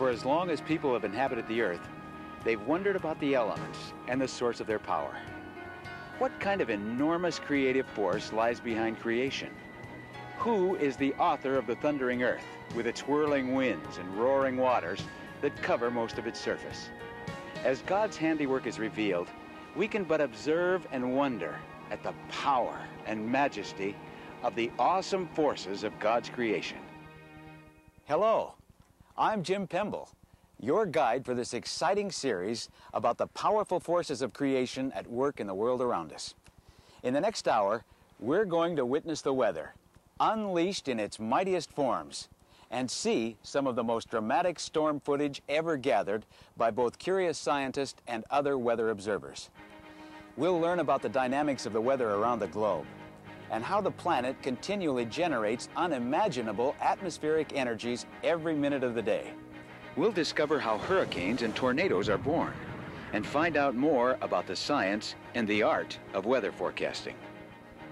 For as long as people have inhabited the earth, they've wondered about the elements and the source of their power. What kind of enormous creative force lies behind creation? Who is the author of the thundering earth, with its whirling winds and roaring waters that cover most of its surface? As God's handiwork is revealed, we can but observe and wonder at the power and majesty of the awesome forces of God's creation. Hello, I'm Jim Pemble, your guide for this exciting series about the powerful forces of creation at work in the world around us. In the next hour, we're going to witness the weather, unleashed in its mightiest forms, and see some of the most dramatic storm footage ever gathered by both curious scientists and other weather observers. We'll learn about the dynamics of the weather around the globe and how the planet continually generates unimaginable atmospheric energies every minute of the day. We'll discover how hurricanes and tornadoes are born and find out more about the science and the art of weather forecasting.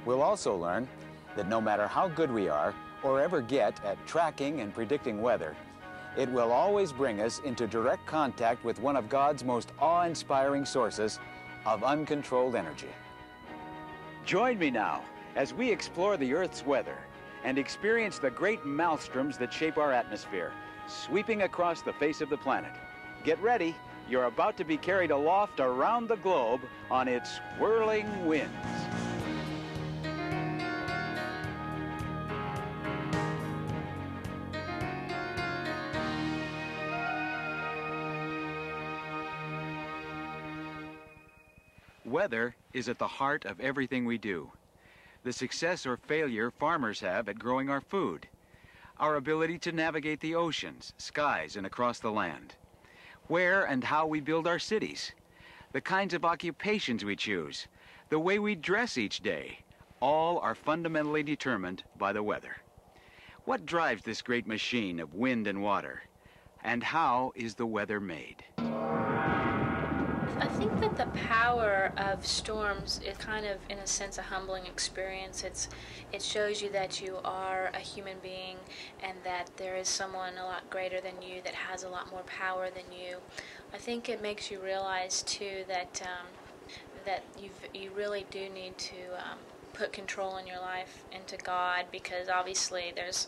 We'll also learn that no matter how good we are or ever get at tracking and predicting weather, it will always bring us into direct contact with one of God's most awe-inspiring sources of uncontrolled energy. Join me now as we explore the Earth's weather and experience the great maelstroms that shape our atmosphere, sweeping across the face of the planet. Get ready, you're about to be carried aloft around the globe on its whirling winds. Weather is at the heart of everything we do. The success or failure farmers have at growing our food, our ability to navigate the oceans, skies, and across the land, where and how we build our cities, the kinds of occupations we choose, the way we dress each day, all are fundamentally determined by the weather. What drives this great machine of wind and water? And how is the weather made? I think that the power of storms is kind of, in a sense, a humbling experience. It shows you that you are a human being and that there is someone a lot greater than you that has a lot more power than you. I think it makes you realize, too, that you really do need to put control in your life into God, because obviously there's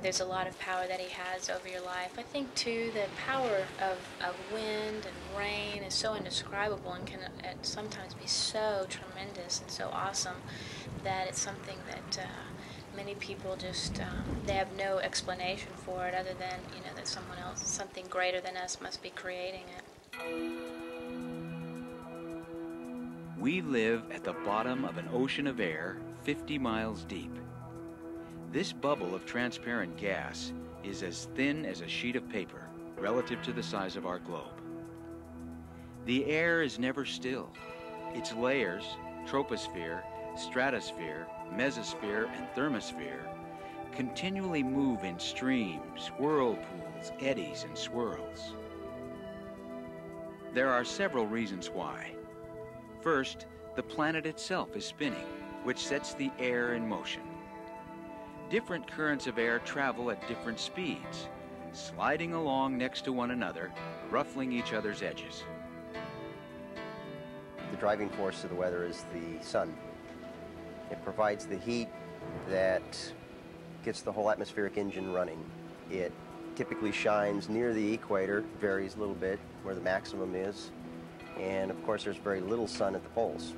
there's a lot of power that He has over your life. I think too the power of wind and rain is so indescribable and can sometimes be so tremendous and so awesome that it's something that many people just they have no explanation for it other than that someone else, something greater than us, must be creating it. We live at the bottom of an ocean of air 50 miles deep. This bubble of transparent gas is as thin as a sheet of paper relative to the size of our globe. The air is never still. Its layers, troposphere, stratosphere, mesosphere, and thermosphere, continually move in streams, whirlpools, eddies, and swirls. There are several reasons why. First, the planet itself is spinning, which sets the air in motion. Different currents of air travel at different speeds, sliding along next to one another, ruffling each other's edges. The driving force of the weather is the sun. It provides the heat that gets the whole atmospheric engine running. It typically shines near the equator, varies a little bit where the maximum is, and of course there's very little sun at the poles.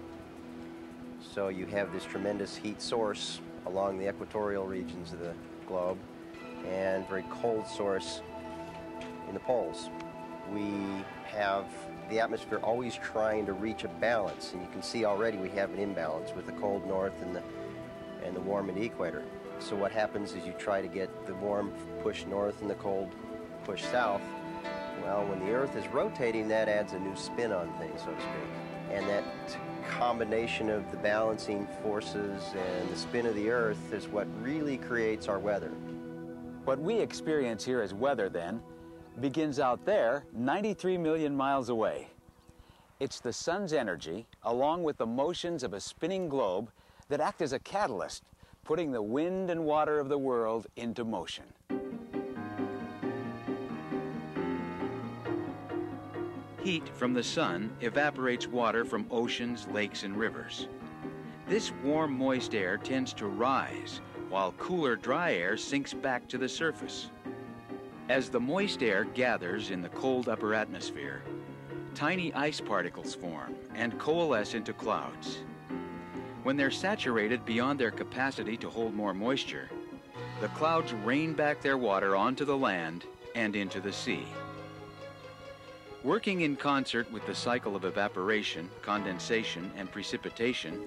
So you have this tremendous heat source along the equatorial regions of the globe and very cold source in the poles. We have the atmosphere always trying to reach a balance, and you can see already we have an imbalance with the cold north and the warm at the equator. So what happens is you try to get the warm pushed north and the cold pushed south. Well, when the Earth is rotating, that adds a new spin on things, so to speak. And that combination of the balancing forces and the spin of the Earth is what really creates our weather. What we experience here as weather, then, begins out there 93 million miles away. It's the sun's energy, along with the motions of a spinning globe, that act as a catalyst, putting the wind and water of the world into motion. Heat from the sun evaporates water from oceans, lakes, and rivers. This warm, moist air tends to rise, while cooler, dry air sinks back to the surface. As the moist air gathers in the cold upper atmosphere, tiny ice particles form and coalesce into clouds. When they're saturated beyond their capacity to hold more moisture, the clouds rain back their water onto the land and into the sea. Working in concert with the cycle of evaporation, condensation, and precipitation,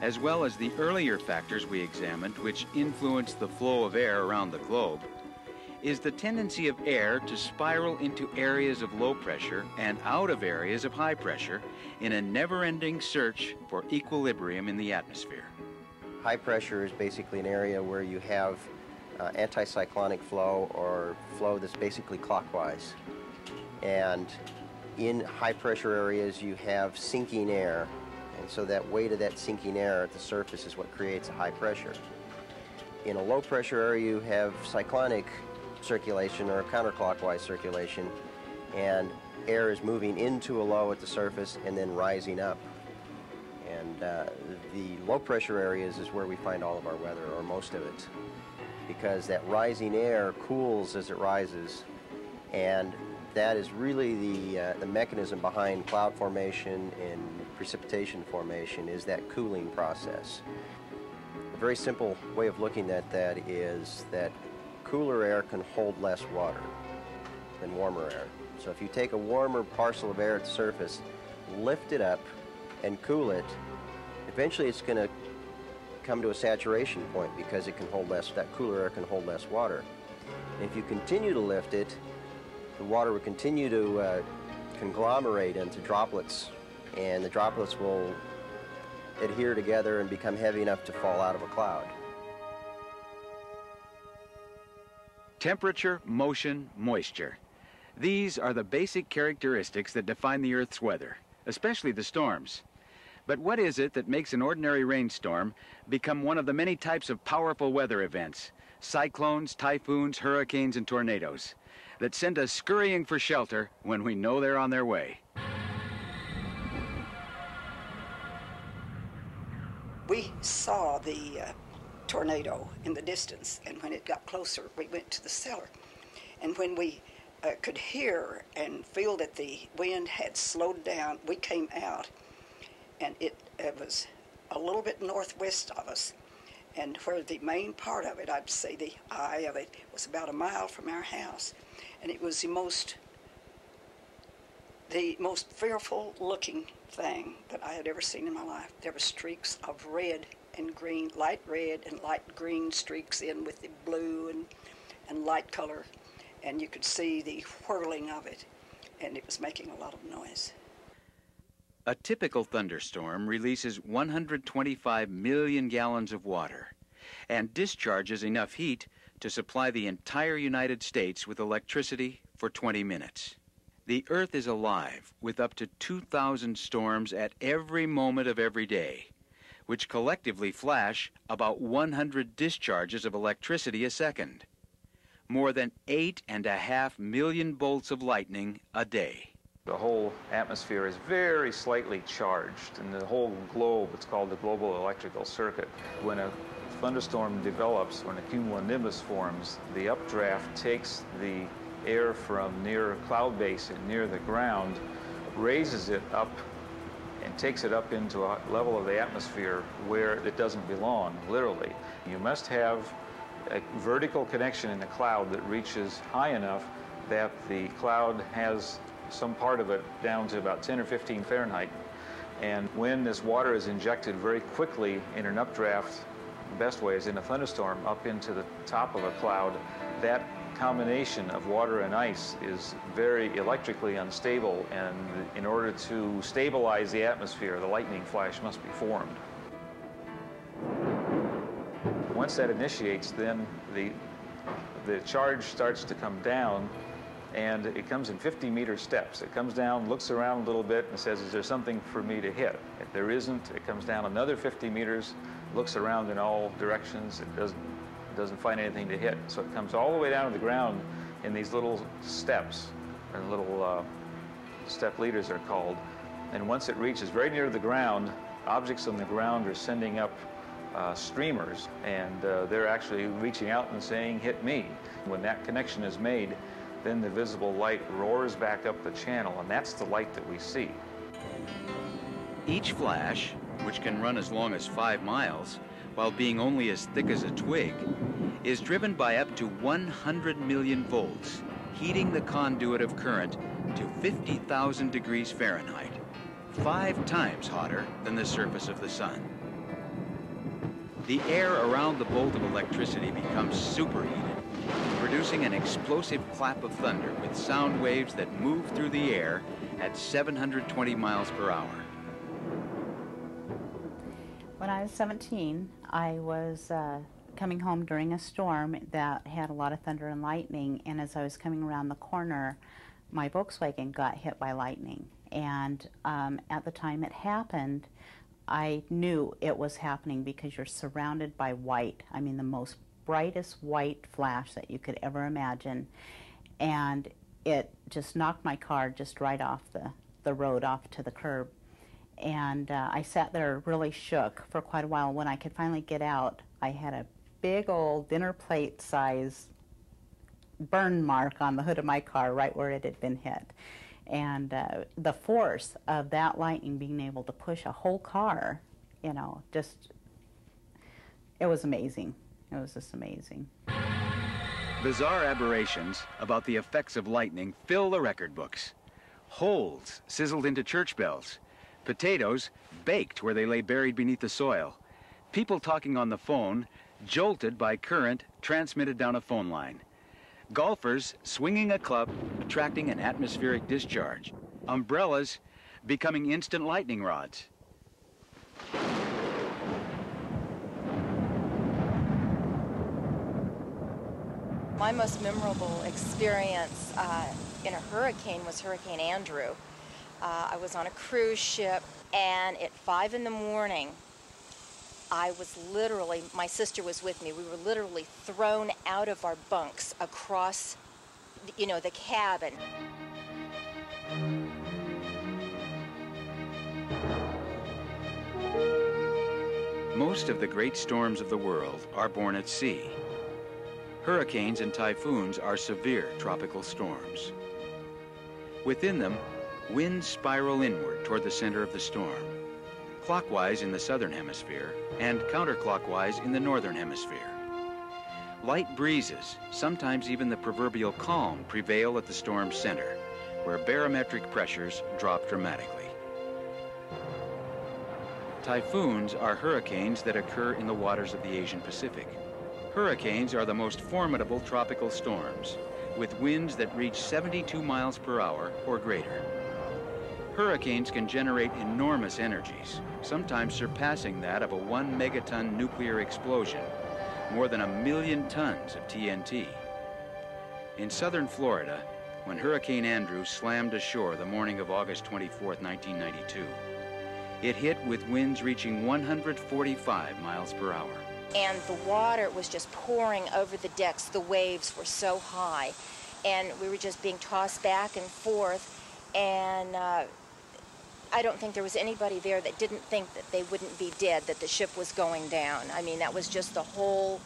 as well as the earlier factors we examined which influence the flow of air around the globe, is the tendency of air to spiral into areas of low pressure and out of areas of high pressure in a never-ending search for equilibrium in the atmosphere. High pressure is basically an area where you have anticyclonic flow, or flow that's basically clockwise. And in high pressure areas you have sinking air, and so that weight of that sinking air at the surface is what creates a high pressure. In a low pressure area you have cyclonic circulation or counterclockwise circulation, and air is moving into a low at the surface and then rising up. And the low pressure areas is where we find all of our weather, or most of it, because that rising air cools as it rises, and that is really the mechanism behind cloud formation and precipitation formation, is that cooling process. A very simple way of looking at that is that cooler air can hold less water than warmer air. So if you take a warmer parcel of air at the surface, lift it up and cool it, eventually it's going to come to a saturation point because it can hold less, that cooler air can hold less water. And if you continue to lift it, the water will continue to conglomerate into droplets, and the droplets will adhere together and become heavy enough to fall out of a cloud. Temperature, motion, moisture. These are the basic characteristics that define the Earth's weather, especially the storms. But what is it that makes an ordinary rainstorm become one of the many types of powerful weather events, cyclones, typhoons, hurricanes, and tornadoes, that send us scurrying for shelter when we know they're on their way? We saw the tornado in the distance, and when it got closer, we went to the cellar. And when we could hear and feel that the wind had slowed down, we came out, and it was a little bit northwest of us, and where the main part of it, I'd say the eye of it, was about a mile from our house, and it was the most fearful looking thing that I had ever seen in my life. There were streaks of red and green, light red and light green streaks in with the blue and light color, and you could see the whirling of it, and it was making a lot of noise. A typical thunderstorm releases 125 million gallons of water and discharges enough heat to supply the entire United States with electricity for 20 minutes. The Earth is alive with up to 2,000 storms at every moment of every day, which collectively flash about 100 discharges of electricity a second. More than 8.5 million bolts of lightning a day. The whole atmosphere is very slightly charged, and the whole globe, it's called the global electrical circuit. When a thunderstorm develops, when a cumulonimbus forms, the updraft takes the air from near a cloud base and near the ground, raises it up and takes it up into a level of the atmosphere where it doesn't belong, literally. You must have a vertical connection in the cloud that reaches high enough that the cloud has some part of it down to about 10 or 15 Fahrenheit. And when this water is injected very quickly in an updraft, the best way is in a thunderstorm, up into the top of a cloud, that combination of water and ice is very electrically unstable, and in order to stabilize the atmosphere, the lightning flash must be formed. Once that initiates, then the charge starts to come down, and it comes in 50-meter steps. It comes down, looks around a little bit, and says, is there something for me to hit? If there isn't, it comes down another 50 meters, looks around in all directions, it doesn't find anything to hit. So it comes all the way down to the ground in these little steps, and little step leaders are called. And once it reaches very near the ground, objects on the ground are sending up streamers, and they're actually reaching out and saying, "Hit me." When that connection is made, then the visible light roars back up the channel, and that's the light that we see. Each flash, which can run as long as 5 miles, while being only as thick as a twig, is driven by up to 100 million volts, heating the conduit of current to 50,000 degrees Fahrenheit, 5 times hotter than the surface of the sun. The air around the bolt of electricity becomes superheated, producing an explosive clap of thunder with sound waves that move through the air at 720 miles per hour. When I was 17, I was coming home during a storm that had a lot of thunder and lightning, and as I was coming around the corner, my Volkswagen got hit by lightning. And at the time it happened, I knew it was happening because you're surrounded by white. I mean, the most brightest white flash that you could ever imagine. And it just knocked my car just right off the road, off to the curb. And I sat there really shook for quite a while. When I could finally get out, I had a big old dinner plate size burn mark on the hood of my car right where it had been hit. And the force of that lightning being able to push a whole car, you know, just, it was amazing. It was just amazing. Bizarre aberrations about the effects of lightning fill the record books. Holes sizzled into church bells. Potatoes baked where they lay buried beneath the soil. People talking on the phone, jolted by current transmitted down a phone line. Golfers swinging a club, attracting an atmospheric discharge. Umbrellas becoming instant lightning rods. My most memorable experience in a hurricane was Hurricane Andrew. I was on a cruise ship, and at 5 in the morning, I was literally, my sister was with me, we were literally thrown out of our bunks across, you know, the cabin. Most of the great storms of the world are born at sea. Hurricanes and typhoons are severe tropical storms. Within them, winds spiral inward toward the center of the storm, clockwise in the southern hemisphere and counterclockwise in the northern hemisphere. Light breezes, sometimes even the proverbial calm, prevail at the storm's center, where barometric pressures drop dramatically. Typhoons are hurricanes that occur in the waters of the Asian Pacific. Hurricanes are the most formidable tropical storms, with winds that reach 72 miles per hour or greater. Hurricanes can generate enormous energies, sometimes surpassing that of a 1 megaton nuclear explosion, more than 1 million tons of TNT. In southern Florida, when Hurricane Andrew slammed ashore the morning of August 24, 1992, it hit with winds reaching 145 miles per hour. And the water was just pouring over the decks. The waves were so high, and we were just being tossed back and forth. And I don't think there was anybody there that didn't think that they wouldn't be dead, that the ship was going down. I mean, that was just the whole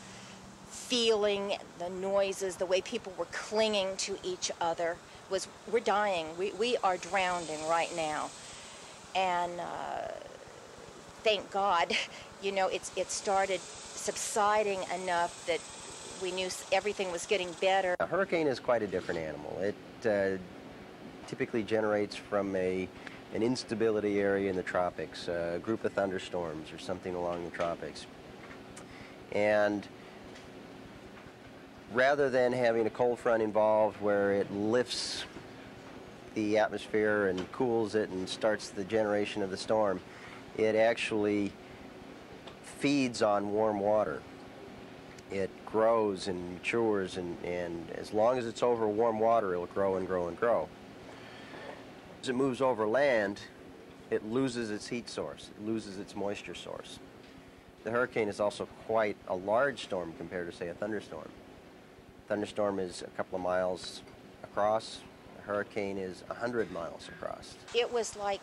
feeling, the noises, the way people were clinging to each other was, we're dying. We are drowning right now. And thank God, you know, it started subsiding enough that we knew everything was getting better. A hurricane is quite a different animal. It typically generates from an instability area in the tropics, a group of thunderstorms or something along the tropics. And rather than having a cold front involved where it lifts the atmosphere and cools it and starts the generation of the storm, it actually feeds on warm water. It grows and matures, and as long as it's over warm water, it'll grow and grow and grow. As it moves over land, it loses its heat source, it loses its moisture source. The hurricane is also quite a large storm compared to, say, a thunderstorm. A thunderstorm is a couple of miles across. A hurricane is 100 miles across. It was like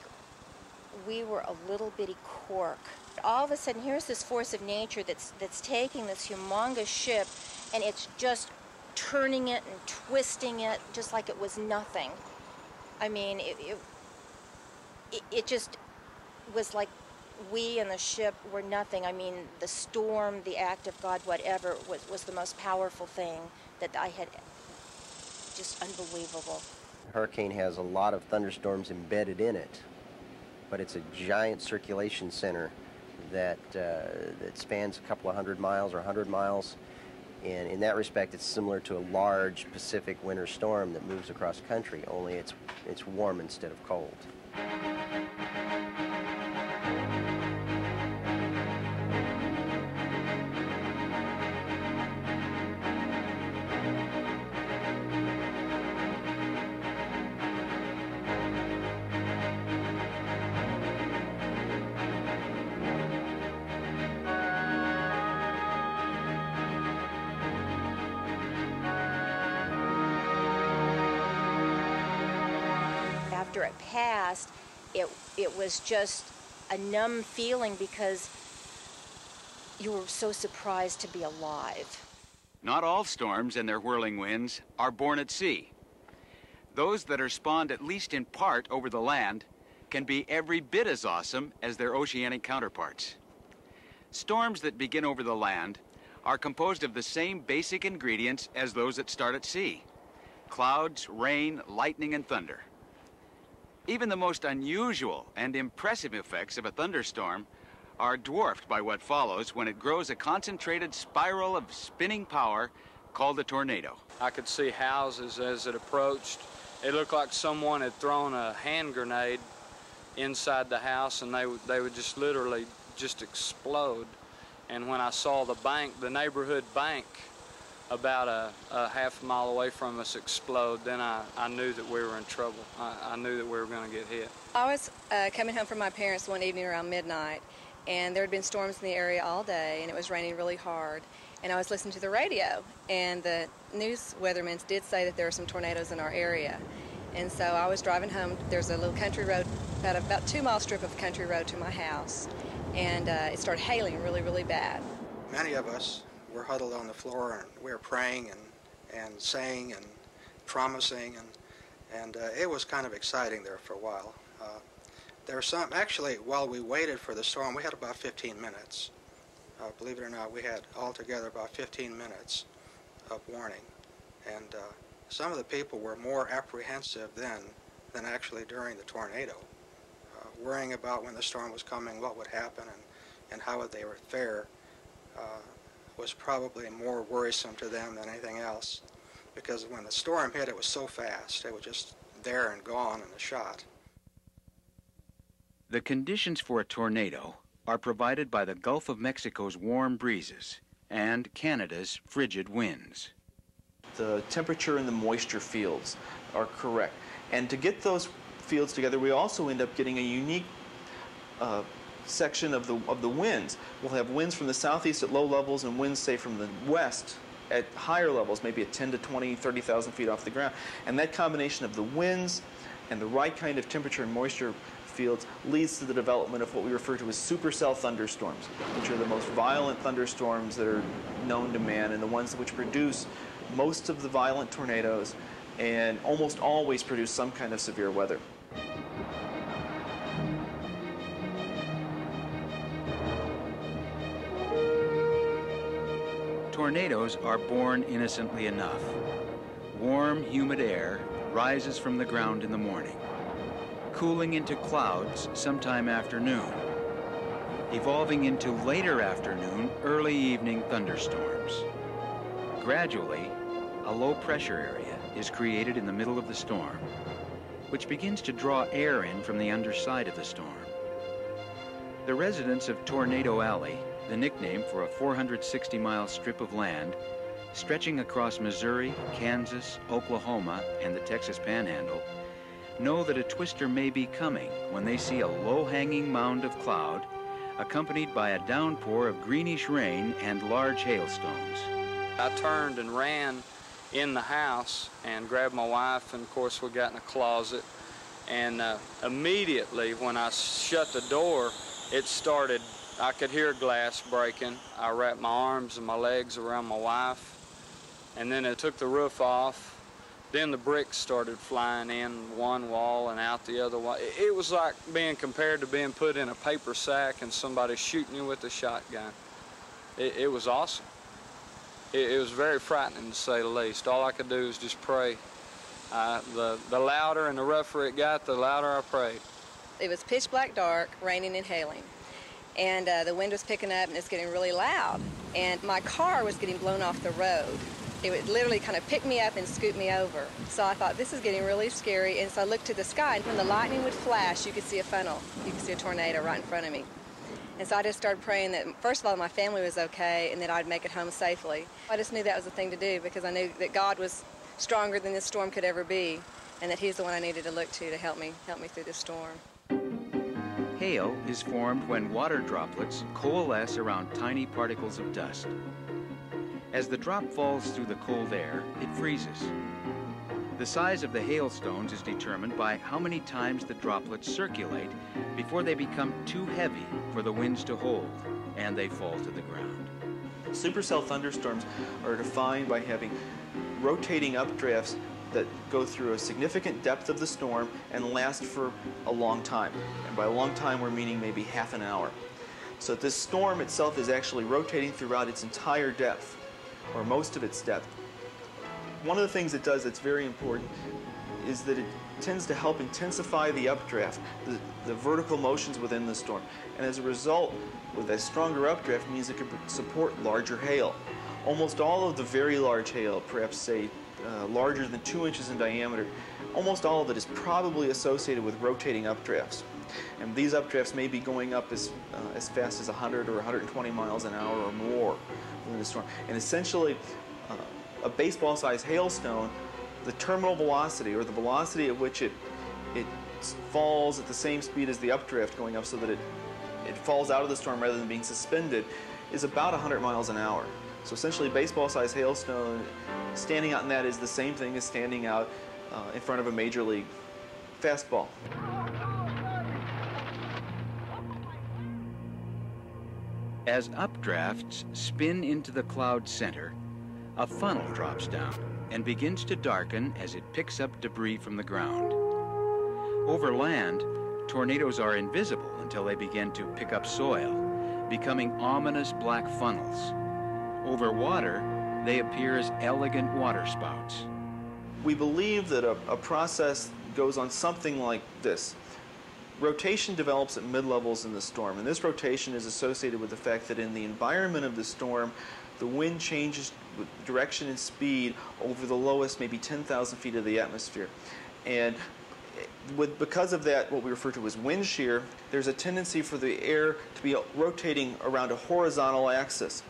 we were a little bitty cork. All of a sudden, here's this force of nature that's taking this humongous ship, and it's just turning it and twisting it just like it was nothing. I mean, it just was like we and the ship were nothing. I mean, the storm, the act of God, whatever, was the most powerful thing that I had. Just unbelievable. The hurricane has a lot of thunderstorms embedded in it, but it's a giant circulation center that spans a couple of 100 miles or 100 miles. And in that respect, it's similar to a large Pacific winter storm that moves across country, only it's warm instead of cold. After it passed, it was just a numb feeling because you were so surprised to be alive. Not all storms and their whirling winds are born at sea. Those that are spawned at least in part over the land can be every bit as awesome as their oceanic counterparts. Storms that begin over the land are composed of the same basic ingredients as those that start at sea: clouds, rain, lightning, and thunder. Even the most unusual and impressive effects of a thunderstorm are dwarfed by what follows when it grows a concentrated spiral of spinning power called a tornado. I could see houses as it approached. It looked like someone had thrown a hand grenade inside the house, and they would just literally just explode. And when I saw the bank, the neighborhood bank, about a half mile away from us explode, then I knew that we were in trouble. I knew that we were going to get hit. I was coming home from my parents one evening around midnight, and there had been storms in the area all day, and it was raining really hard. And I was listening to the radio, and the news weathermen did say that there were some tornadoes in our area. And so I was driving home. There's a little country road, about 2 mile strip of country road to my house, and it started hailing really, really bad. Many of us were huddled on the floor, and we were praying and saying and promising, and it was kind of exciting there for a while. There were some, actually, while we waited for the storm, we had about 15 minutes. Believe it or not, we had altogether about 15 minutes of warning, and some of the people were more apprehensive then than actually during the tornado, worrying about when the storm was coming, what would happen, and how would they fare. Was probably more worrisome to them than anything else, because when the storm hit, it was so fast. It was just there and gone in a shot. The conditions for a tornado are provided by the Gulf of Mexico's warm breezes and Canada's frigid winds. The temperature and the moisture fields are correct. And to get those fields together, we also end up getting a unique section of the winds. We'll have winds from the southeast at low levels and winds, say, from the west at higher levels, maybe at 10 to 20, 30,000 feet off the ground. And that combination of the winds and the right kind of temperature and moisture fields leads to the development of what we refer to as supercell thunderstorms, which are the most violent thunderstorms that are known to man and the ones which produce most of the violent tornadoes and almost always produce some kind of severe weather. Tornadoes are born innocently enough. Warm, humid air rises from the ground in the morning, cooling into clouds sometime after noon, evolving into later afternoon, early evening thunderstorms. Gradually, a low pressure area is created in the middle of the storm, which begins to draw air in from the underside of the storm. The residents of Tornado Alley, the nickname for a 460-mile strip of land stretching across Missouri, Kansas, Oklahoma, and the Texas Panhandle, know that a twister may be coming when they see a low-hanging mound of cloud accompanied by a downpour of greenish rain and large hailstones. I turned and ran in the house and grabbed my wife, and of course we got in the closet. And immediately when I shut the door, it started, I could hear glass breaking. I wrapped my arms and my legs around my wife, and then it took the roof off. Then the bricks started flying in one wall and out the other wall. It was like being compared to being put in a paper sack and somebody shooting you with a shotgun. It was awesome. It was very frightening, to say the least. All I could do was just pray. The louder and the rougher it got, the louder I prayed. It was pitch black dark, raining and hailing. And the wind was picking up and it's getting really loud. And my car was getting blown off the road. It would literally kind of pick me up and scoot me over. So I thought, this is getting really scary. And so I looked to the sky, and when the lightning would flash, you could see a funnel. You could see a tornado right in front of me. And so I just started praying that, first of all, my family was okay and that I'd make it home safely. I just knew that was the thing to do because I knew that God was stronger than this storm could ever be, and that He's the one I needed to look to help me through this storm. Hail is formed when water droplets coalesce around tiny particles of dust. As the drop falls through the cold air, it freezes. The size of the hailstones is determined by how many times the droplets circulate before they become too heavy for the winds to hold, and they fall to the ground. Supercell thunderstorms are defined by having rotating updrafts that go through a significant depth of the storm and last for a long time. And by a long time, we're meaning maybe half an hour. So this storm itself is actually rotating throughout its entire depth, or most of its depth. One of the things it does that's very important is that it tends to help intensify the updraft, the vertical motions within the storm. And as a result, with a stronger updraft means it can support larger hail. Almost all of the very large hail, perhaps say larger than 2 inches in diameter, almost all of it is probably associated with rotating updrafts. And these updrafts may be going up as fast as 100 or 120 miles an hour or more within the storm. And essentially, a baseball-sized hailstone, the terminal velocity, or the velocity at which it falls at the same speed as the updraft going up so that it falls out of the storm rather than being suspended, is about 100 miles an hour. So essentially, baseball-sized hailstone, standing out in that is the same thing as standing out in front of a major league fastball. As updrafts spin into the cloud center, a funnel drops down and begins to darken as it picks up debris from the ground. Over land, tornadoes are invisible until they begin to pick up soil, becoming ominous black funnels. Over water, they appear as elegant waterspouts. We believe that a process goes on something like this. Rotation develops at mid-levels in the storm, and this rotation is associated with the fact that in the environment of the storm, the wind changes with direction and speed over the lowest, maybe 10,000 feet of the atmosphere. And because of that, what we refer to as wind shear, there's a tendency for the air to be rotating around a horizontal axis.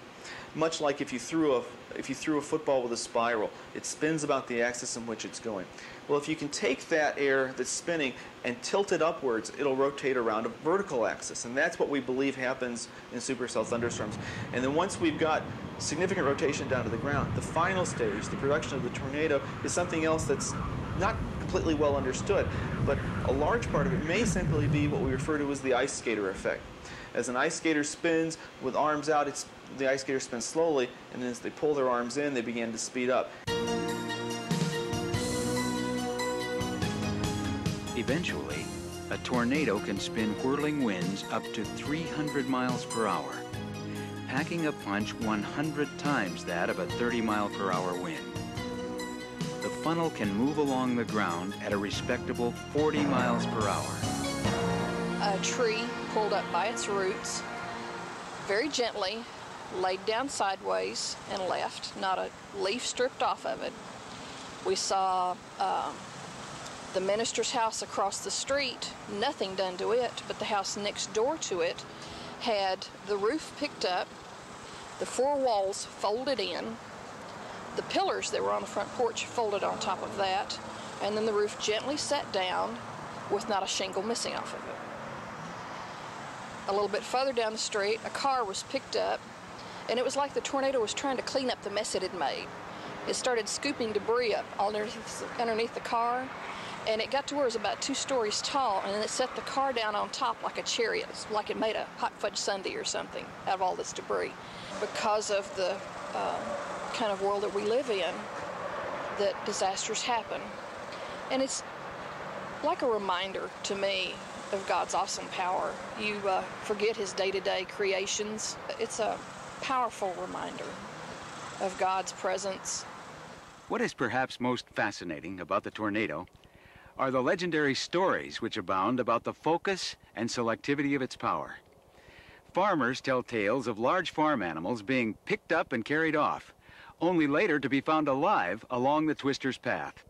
Much like if you threw a football with a spiral, it spins about the axis in which it's going. Well, if you can take that air that's spinning and tilt it upwards, it'll rotate around a vertical axis, and that's what we believe happens in supercell thunderstorms. And then once we've got significant rotation down to the ground, the final stage, the production of the tornado, is something else that's not completely well understood, but a large part of it may simply be what we refer to as the ice skater effect. As an ice skater spins with arms out, the ice skater spins slowly, and then as they pull their arms in, they begin to speed up. Eventually, a tornado can spin whirling winds up to 300 miles per hour, packing a punch 100 times that of a 30-mile-per-hour wind. The funnel can move along the ground at a respectable 40 miles per hour. A tree pulled up by its roots, very gently, laid down sideways and left, not a leaf stripped off of it. We saw the minister's house across the street, nothing done to it, but the house next door to it had the roof picked up, the four walls folded in, the pillars that were on the front porch folded on top of that, and then the roof gently set down with not a shingle missing off of it. A little bit further down the street, a car was picked up, and it was like the tornado was trying to clean up the mess it had made. it started scooping debris up underneath the car, and it got to where it was about 2 stories tall, and then it set the car down on top like a chariot, like it made a hot fudge sundae or something out of all this debris. Because of the kind of world that we live in, that disasters happen. And it's like a reminder to me of God's awesome power. You forget his day-to-day creations. It's a powerful reminder of God's presence. What is perhaps most fascinating about the tornado are the legendary stories which abound about the focus and selectivity of its power. Farmers tell tales of large farm animals being picked up and carried off, only later to be found alive along the twister's path.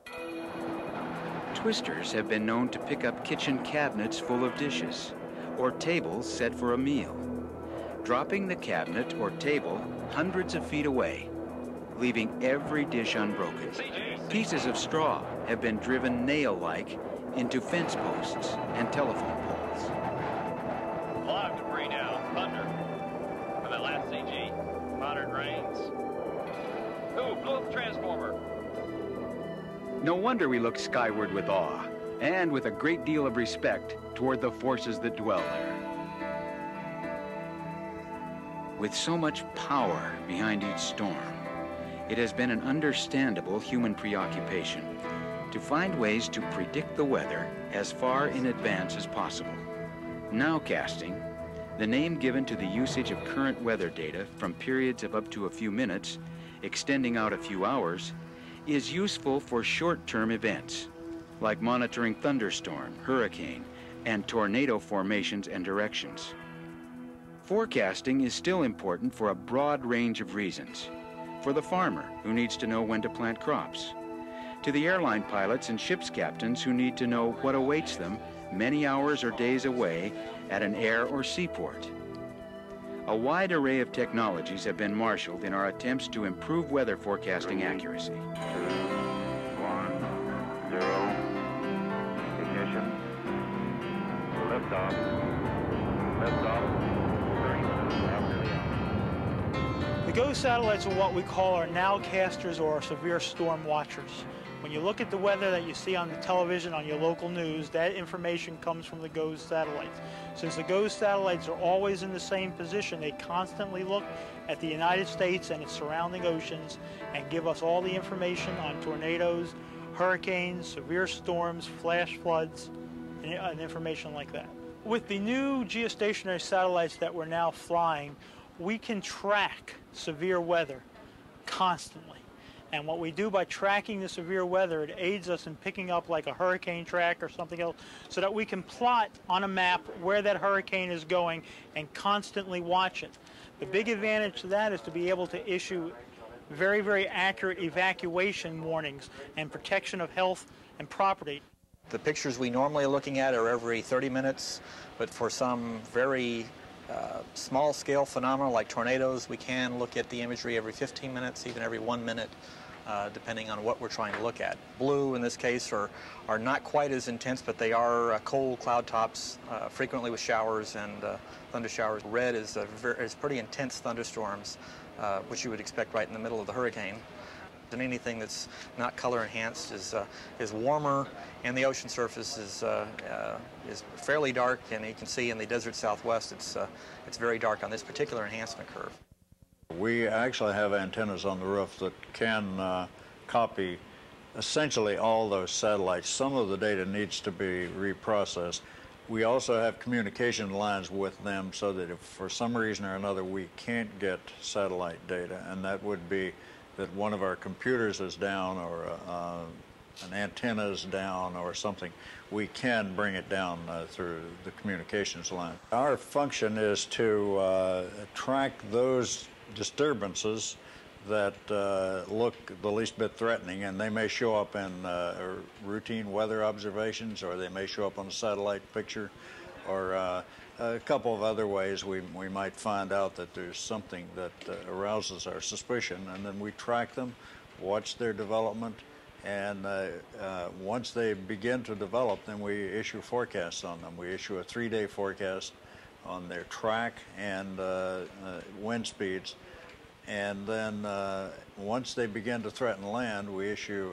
Twisters have been known to pick up kitchen cabinets full of dishes, or tables set for a meal, dropping the cabinet or table hundreds of feet away, leaving every dish unbroken. Pieces of straw have been driven nail-like into fence posts and telephone poles. A lot of debris now. Thunder. For that last CG. Moderate rains. Ooh, blew up the transformer. No wonder we look skyward with awe, and with a great deal of respect toward the forces that dwell there. With so much power behind each storm, it has been an understandable human preoccupation to find ways to predict the weather as far in advance as possible. Nowcasting, the name given to the usage of current weather data from periods of up to a few minutes, extending out a few hours, is useful for short-term events, like monitoring thunderstorm, hurricane, and tornado formations and directions. Forecasting is still important for a broad range of reasons. For the farmer, who needs to know when to plant crops, to the airline pilots and ship's captains who need to know what awaits them many hours or days away at an air or seaport. A wide array of technologies have been marshaled in our attempts to improve weather forecasting accuracy. 2, 1, 0, ignition, liftoff, 30 after the hour. The GOES satellites are what we call our nowcasters or our severe storm watchers. When you look at the weather that you see on the television, on your local news, that information comes from the GOES satellites. Since the GOES satellites are always in the same position, they constantly look at the United States and its surrounding oceans and give us all the information on tornadoes, hurricanes, severe storms, flash floods, and information like that. With the new geostationary satellites that we're now flying, we can track severe weather constantly. And what we do by tracking the severe weather, it aids us in picking up like a hurricane track or something else, so that we can plot on a map where that hurricane is going and constantly watch it. The big advantage to that is to be able to issue very, very accurate evacuation warnings and protection of health and property. The pictures we normally are looking at are every 30 minutes, but for some very small-scale phenomena like tornadoes, we can look at the imagery every 15 minutes, even every 1 minute, depending on what we're trying to look at. Blue, in this case, are not quite as intense, but they are cold cloud tops, frequently with showers and thunder showers. Red is pretty intense thunderstorms, which you would expect right in the middle of the hurricane. And anything that's not color enhanced is warmer, and the ocean surface is fairly dark. And you can see in the desert Southwest, it's very dark on this particular enhancement curve. We actually have antennas on the roof that can copy essentially all those satellites. Some of the data needs to be reprocessed. We also have communication lines with them so that if for some reason or another we can't get satellite data, and that would be that one of our computers is down or an antenna is down or something, we can bring it down through the communications line. Our function is to track those disturbances that look the least bit threatening, and they may show up in routine weather observations, or they may show up on a satellite picture, or a couple of other ways we might find out that there's something that arouses our suspicion, and then we track them, watch their development, and once they begin to develop, then we issue forecasts on them. We issue a 3-day forecast on their track and wind speeds, and then Once they begin to threaten land, we issue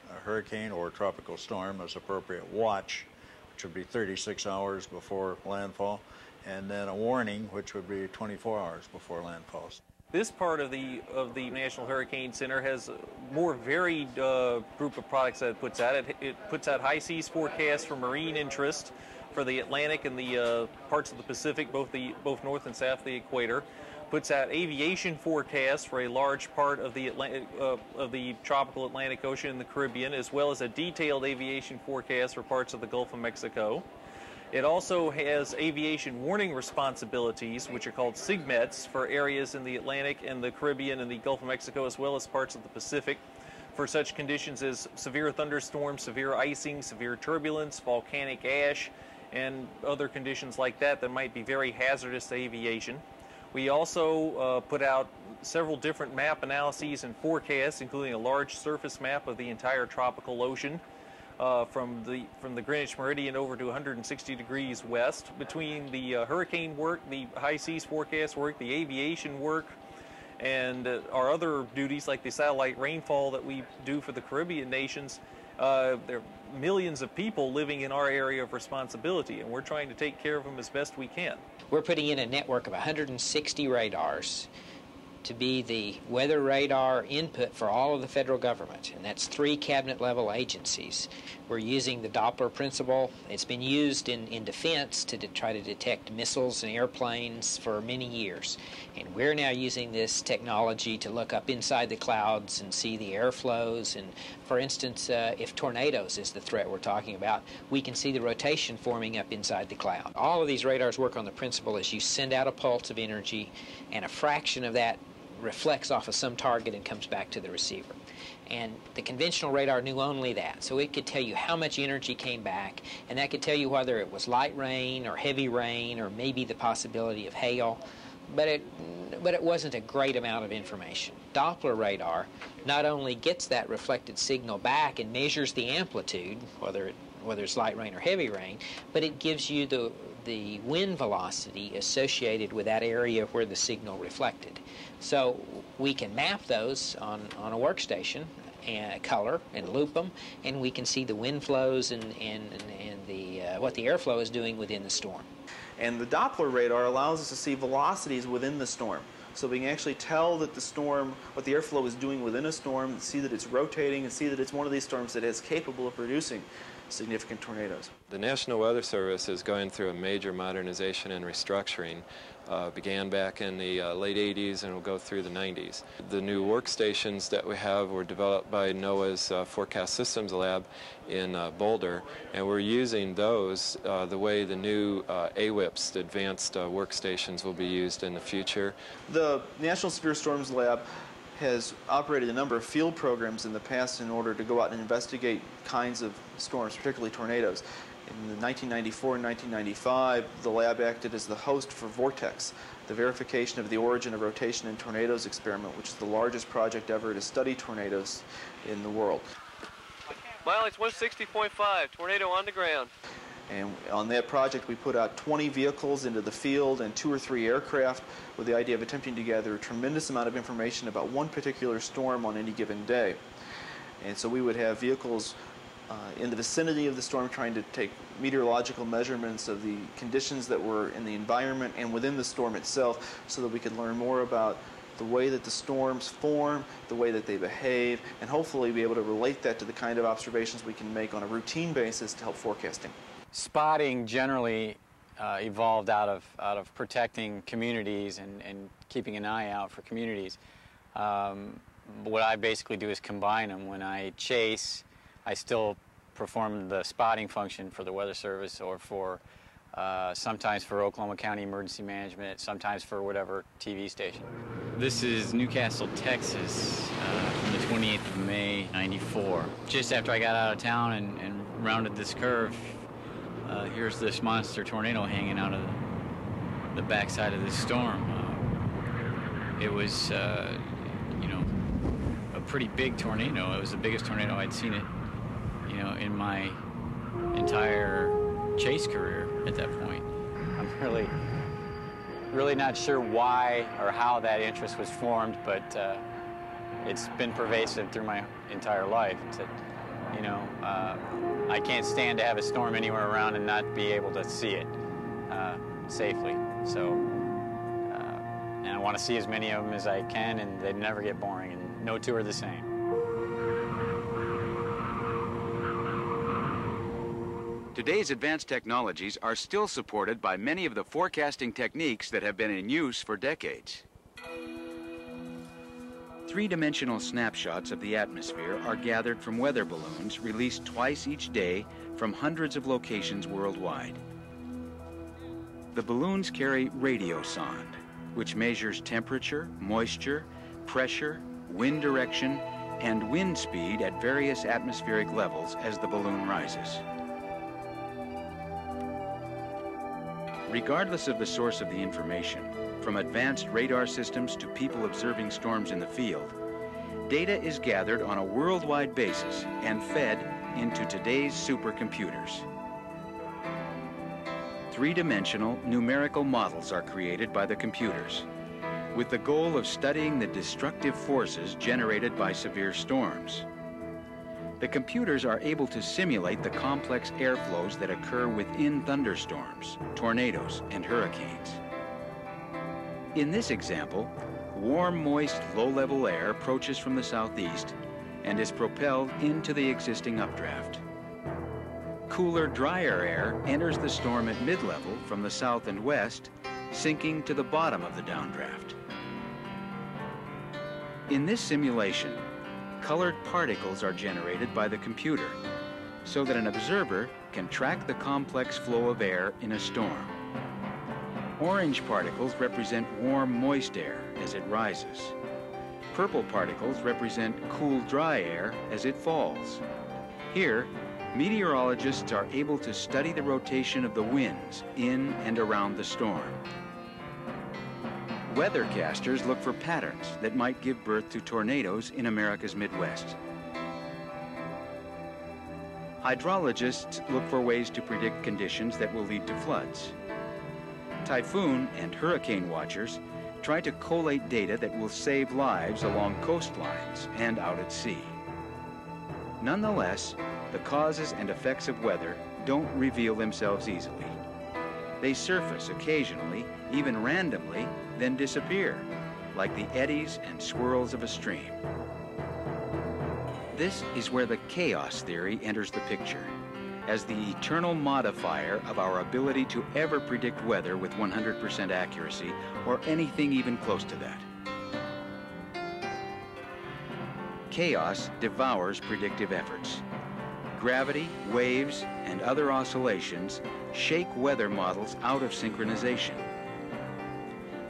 a hurricane or a tropical storm as appropriate watch, which would be 36 hours before landfall, and then a warning, which would be 24 hours before landfall. This part of the National Hurricane Center has a more varied group of products that it puts out. It puts out high seas forecasts for marine interest for the Atlantic and the parts of the Pacific, both north and south of the equator. Puts out aviation forecasts for a large part of the tropical Atlantic Ocean and the Caribbean, as well as a detailed aviation forecast for parts of the Gulf of Mexico. It also has aviation warning responsibilities, which are called SIGMETs, for areas in the Atlantic and the Caribbean and the Gulf of Mexico, as well as parts of the Pacific, for such conditions as severe thunderstorms, severe icing, severe turbulence, volcanic ash, and other conditions like that that might be very hazardous to aviation. We also put out several different map analyses and forecasts, including a large surface map of the entire tropical ocean from the Greenwich Meridian over to 160 degrees west. Between the hurricane work, the high seas forecast work, the aviation work, and our other duties like the satellite rainfall that we do for the Caribbean nations, there are millions of people living in our area of responsibility, and we're trying to take care of them as best we can. We're putting in a network of 160 radars to be the weather radar input for all of the federal government, and that's 3 cabinet-level agencies. We're using the Doppler principle. It's been used in defense to try to detect missiles and airplanes for many years, and we're now using this technology to look up inside the clouds and see the airflows. And for instance, if tornadoes is the threat we're talking about, we can see the rotation forming up inside the cloud. All of these radars work on the principle as you send out a pulse of energy, and a fraction of that reflects off of some target and comes back to the receiver. And the conventional radar knew only that, so it could tell you how much energy came back, and that could tell you whether it was light rain or heavy rain or maybe the possibility of hail, but it wasn't a great amount of information. Doppler radar not only gets that reflected signal back and measures the amplitude, whether it's light rain or heavy rain, but it gives you the wind velocity associated with that area where the signal reflected. So we can map those on a workstation and color and loop them, and we can see the wind flows and what the airflow is doing within the storm. And the Doppler radar allows us to see velocities within the storm. So we can actually tell that the storm, what the airflow is doing within a storm, see that it's rotating, and see that it's one of these storms that is capable of producing significant tornadoes. The National Weather Service is going through a major modernization and restructuring. Began back in the late 80s and will go through the 90s. The new workstations that we have were developed by NOAA's Forecast Systems Lab in Boulder, and we're using those the way the new AWIPS, the advanced workstations, will be used in the future. The National Severe Storms Lab has operated a number of field programs in the past in order to go out and investigate kinds of storms, particularly tornadoes. In 1994 and 1995, the lab acted as the host for Vortex, the verification of the origin of rotation in tornadoes experiment, which is the largest project ever to study tornadoes in the world. Mileage 160.5, tornado on the ground. And on that project, we put out 20 vehicles into the field and 2 or 3 aircraft with the idea of attempting to gather a tremendous amount of information about one particular storm on any given day. And so we would have vehicles in the vicinity of the storm trying to take meteorological measurements of the conditions that were in the environment and within the storm itself, so that we could learn more about the way that the storms form, the way that they behave, and hopefully be able to relate that to the kind of observations we can make on a routine basis to help forecasting. Spotting generally evolved out of protecting communities and keeping an eye out for communities. What I basically do is combine them. When I chase, I still perform the spotting function for the Weather Service, or for sometimes for Oklahoma County Emergency Management, sometimes for whatever TV station. This is Newcastle, Texas, from the 28th of May, '94. Just after I got out of town and rounded this curve, here's this monster tornado hanging out of the backside of this storm. It was, you know, a pretty big tornado. It was the biggest tornado I'd seen it, you know, in my entire chase career at that point. I'm really not sure why or how that interest was formed, but it's been pervasive through my entire life. It's that, you know, I can't stand to have a storm anywhere around and not be able to see it safely. So, and I want to see as many of them as I can, and they never get boring, and no two are the same. Today's advanced technologies are still supported by many of the forecasting techniques that have been in use for decades. Three-dimensional snapshots of the atmosphere are gathered from weather balloons released twice each day from hundreds of locations worldwide. The balloons carry radiosonde, which measures temperature, moisture, pressure, wind direction, and wind speed at various atmospheric levels as the balloon rises. Regardless of the source of the information, from advanced radar systems to people observing storms in the field, data is gathered on a worldwide basis and fed into today's supercomputers. Three-dimensional numerical models are created by the computers, with the goal of studying the destructive forces generated by severe storms. The computers are able to simulate the complex airflows that occur within thunderstorms, tornadoes, and hurricanes. In this example, warm, moist, low-level air approaches from the southeast and is propelled into the existing updraft. Cooler, drier air enters the storm at mid-level from the south and west, sinking to the bottom of the downdraft. In this simulation, colored particles are generated by the computer so that an observer can track the complex flow of air in a storm. Orange particles represent warm, moist air as it rises. Purple particles represent cool, dry air as it falls. Here, meteorologists are able to study the rotation of the winds in and around the storm. Weathercasters look for patterns that might give birth to tornadoes in America's Midwest. Hydrologists look for ways to predict conditions that will lead to floods. Typhoon and hurricane watchers try to collate data that will save lives along coastlines and out at sea. Nonetheless, the causes and effects of weather don't reveal themselves easily. They surface occasionally, even randomly, then disappear, like the eddies and swirls of a stream. This is where the chaos theory enters the picture, as the eternal modifier of our ability to ever predict weather with 100% accuracy, or anything even close to that. Chaos devours predictive efforts. Gravity, waves, and other oscillations shake weather models out of synchronization.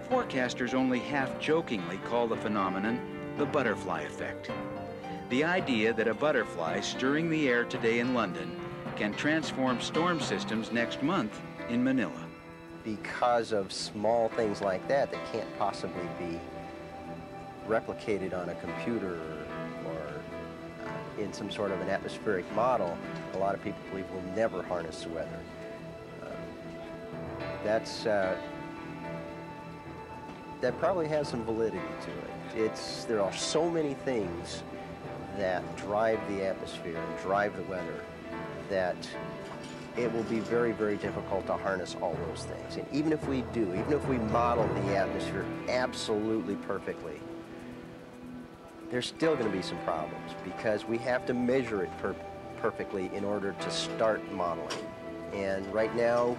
Forecasters only half-jokingly call the phenomenon the butterfly effect. The idea that a butterfly stirring the air today in London can transform storm systems next month in Manila. Because of small things like that that can't possibly be replicated on a computer or in some sort of an atmospheric model, a lot of people believe we'll never harness the weather. That probably has some validity to it. There are so many things that drive the atmosphere and drive the weather that it will be very, very difficult to harness all those things. And even if we do, even if we model the atmosphere absolutely perfectly, there's still going to be some problems because we have to measure it perfectly in order to start modeling. And right now,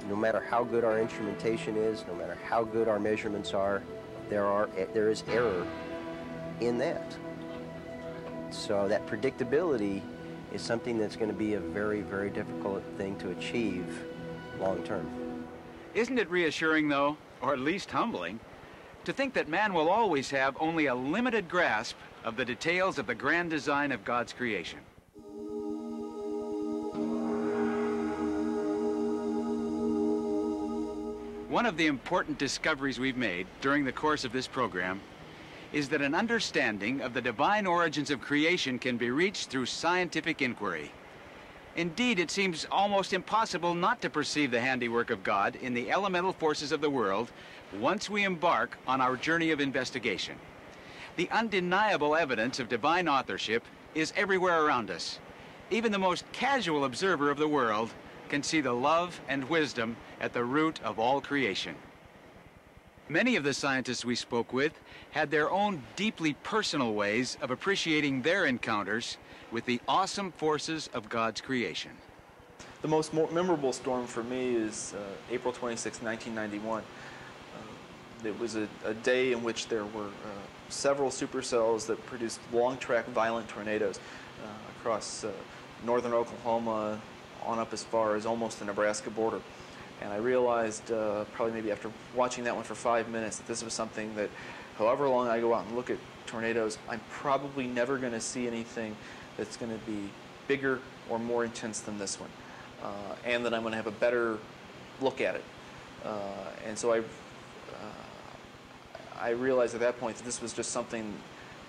no matter how good our instrumentation is, no matter how good our measurements are, there is error in that. So that predictability is something that's going to be a very, very difficult thing to achieve long term. Isn't it reassuring, though, or at least humbling, to think that man will always have only a limited grasp of the details of the grand design of God's creation? One of the important discoveries we've made during the course of this program is that an understanding of the divine origins of creation can be reached through scientific inquiry. Indeed, it seems almost impossible not to perceive the handiwork of God in the elemental forces of the world once we embark on our journey of investigation. The undeniable evidence of divine authorship is everywhere around us. Even the most casual observer of the world can see the love and wisdom at the root of all creation. Many of the scientists we spoke with had their own deeply personal ways of appreciating their encounters with the awesome forces of God's creation. The most memorable storm for me is April 26, 1991. It was a day in which there were several supercells that produced long-track violent tornadoes across northern Oklahoma on up as far as almost the Nebraska border. And I realized probably maybe after watching that one for 5 minutes that this was something that however long I go out and look at tornadoes, I'm probably never going to see anything that's going to be bigger or more intense than this one. And that I'm going to have a better look at it. And so I realized at that point that this was just something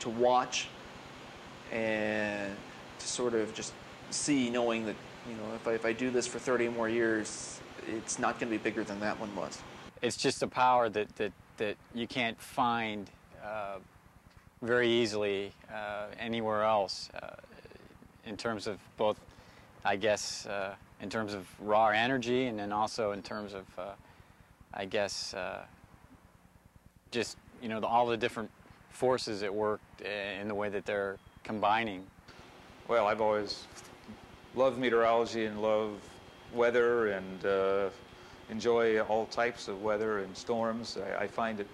to watch and to sort of just see, knowing that, you know, if I do this for 30 more years, it's not going to be bigger than that one was. It's just a power that you can't find very easily anywhere else in terms of both, I guess, in terms of raw energy, and then also in terms of, I guess, just, you know, all the different forces at work in the way that they're combining. Well, I've always loved meteorology and love weather and enjoy all types of weather and storms. I find it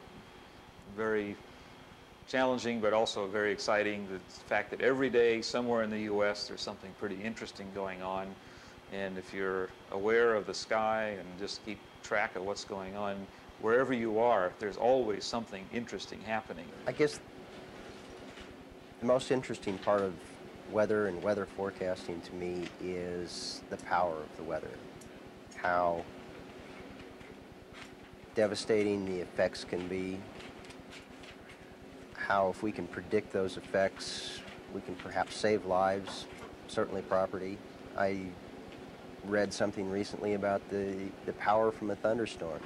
very challenging, but also very exciting, the fact that every day somewhere in the U.S. there's something pretty interesting going on. And if you're aware of the sky and just keep track of what's going on, wherever you are, there's always something interesting happening. I guess the most interesting part of weather and weather forecasting to me is the power of the weather. How devastating the effects can be. How if we can predict those effects, we can perhaps save lives, certainly property. I read something recently about the power from a thunderstorm.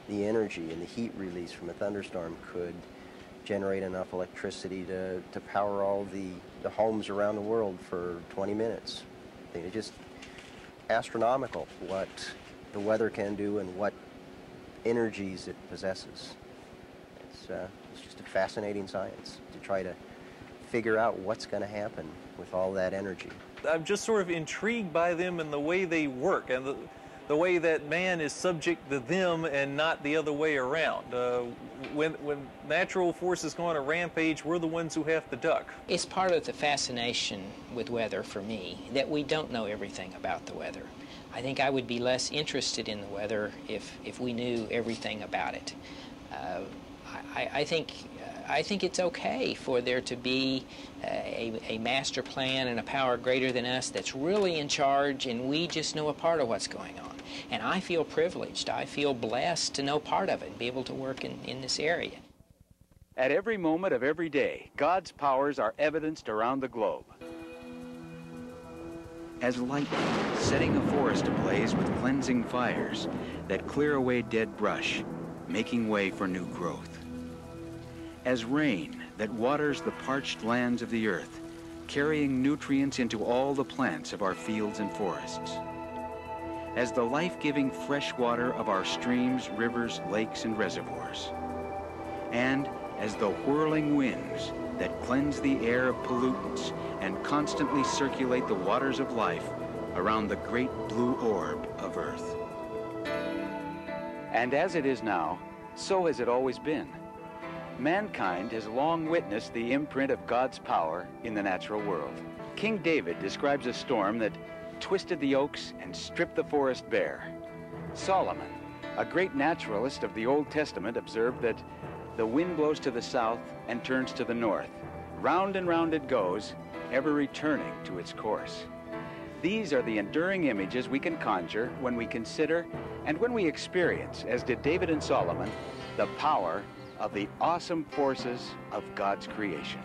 The energy and the heat release from a thunderstorm could generate enough electricity to power all the homes around the world for 20 minutes. I think it's just astronomical what the weather can do and what energies it possesses. It's just a fascinating science to try to figure out what's going to happen with all that energy. I'm just sort of intrigued by them and the way they work, and the way that man is subject to them and not the other way around. When natural forces go on a rampage, we're the ones who have to duck. It's part of the fascination with weather for me that we don't know everything about the weather. I think I would be less interested in the weather if we knew everything about it. I think it's okay for there to be a master plan and a power greater than us that's really in charge, and we just know a part of what's going on. And I feel privileged. I feel blessed to know part of it and be able to work in this area. At every moment of every day, God's powers are evidenced around the globe. As lightning, setting a forest ablaze with cleansing fires that clear away dead brush, making way for new growth. As rain that waters the parched lands of the earth, carrying nutrients into all the plants of our fields and forests. As the life-giving fresh water of our streams, rivers, lakes, and reservoirs. And as the whirling winds that cleanse the air of pollutants and constantly circulate the waters of life around the great blue orb of Earth. And as it is now, so has it always been. Mankind has long witnessed the imprint of God's power in the natural world. King David describes a storm that twisted the oaks and stripped the forest bare. Solomon, a great naturalist of the Old Testament, observed that the wind blows to the south and turns to the north. Round and round it goes, ever returning to its course. These are the enduring images we can conjure when we consider and when we experience, as did David and Solomon, the power of the awesome forces of God's creation.